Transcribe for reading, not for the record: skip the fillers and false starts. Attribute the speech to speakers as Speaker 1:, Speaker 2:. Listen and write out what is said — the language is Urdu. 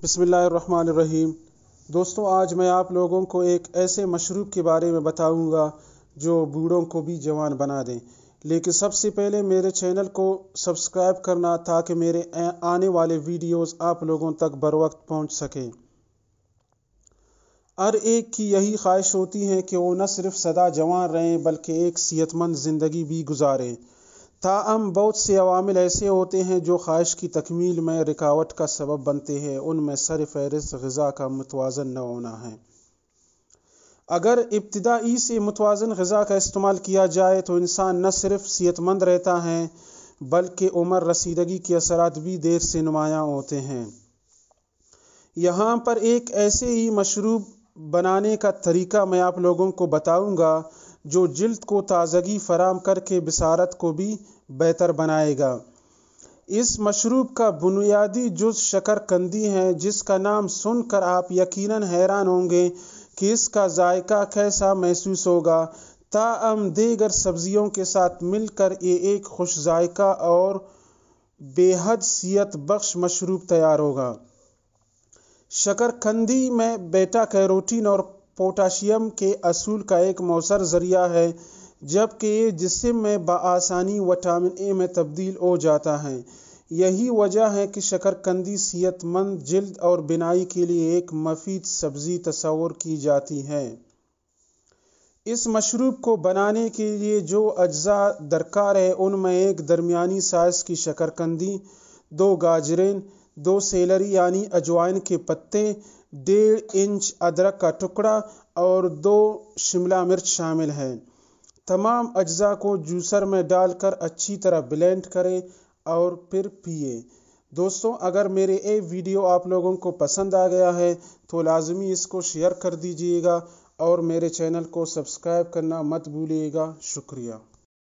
Speaker 1: بسم اللہ الرحمن الرحیم۔ دوستوں، آج میں آپ لوگوں کو ایک ایسے مشروب کے بارے میں بتاؤں گا جو بوڑھوں کو بھی جوان بنا دیں۔ لیکن سب سے پہلے میرے چینل کو سبسکرائب کرنا تاکہ میرے آنے والے ویڈیوز آپ لوگوں تک بروقت پہنچ سکیں۔ ہر ایک کی یہی خواہش ہوتی ہے کہ وہ نہ صرف سدا جوان رہیں بلکہ ایک صحت مند زندگی بھی گزاریں۔ تاہم بہت سے عوامل ایسے ہوتے ہیں جو خواہش کی تکمیل میں رکاوٹ کا سبب بنتے ہیں۔ ان میں سر فہرست غذا کا متوازن نہ ہونا ہے۔ اگر ابتدائی سے متوازن غذا کا استعمال کیا جائے تو انسان نہ صرف صحت مند رہتا ہے بلکہ عمر رسیدگی کے اثرات بھی دیر سے نمایاں ہوتے ہیں۔ یہاں پر ایک ایسے ہی مشروب بنانے کا طریقہ میں آپ لوگوں کو بتاؤں گا جو جلد کو تازگی فراہم کر کے بصارت کو بھی بہتر بنائے گا۔ اس مشروب کا بنیادی جز شکر قندی ہے، جس کا نام سن کر آپ یقیناً حیران ہوں گے کہ اس کا ذائقہ کیسا محسوس ہوگا۔ تاہم دیگر سبزیوں کے ساتھ مل کر یہ ایک خوش ذائقہ اور بے حد صحت بخش مشروب تیار ہوگا۔ شکر قندی میں بیٹا کیروٹین اور پوٹاشیم کے اصول کا ایک مؤثر ذریعہ ہے، جبکہ یہ جسم میں بآسانی وٹامن اے میں تبدیل ہو جاتا ہے۔ یہی وجہ ہے کہ شکر قندی صحت مند جلد اور بینائی کے لیے ایک مفید سبزی تصور کی جاتی ہے۔ اس مشروب کو بنانے کے لیے جو اجزاء درکار ہیں ان میں ایک درمیانی سائز کی شکر قندی، 2 گاجریں، 2 سیلری یعنی اجوائن کے پتے، 1.5 انچ ادرک کا ٹکڑا اور 2 شملہ مرچ شامل ہیں۔ تمام اجزاء کو جوسر میں ڈال کر اچھی طرح بلینڈ کریں اور پھر پیئیں۔ دوستوں، اگر میرے یہ ویڈیو آپ لوگوں کو پسند آ گیا ہے تو لازمی اس کو شیئر کر دیجیے گا اور میرے چینل کو سبسکرائب کرنا مت بھولیے گا۔ شکریہ۔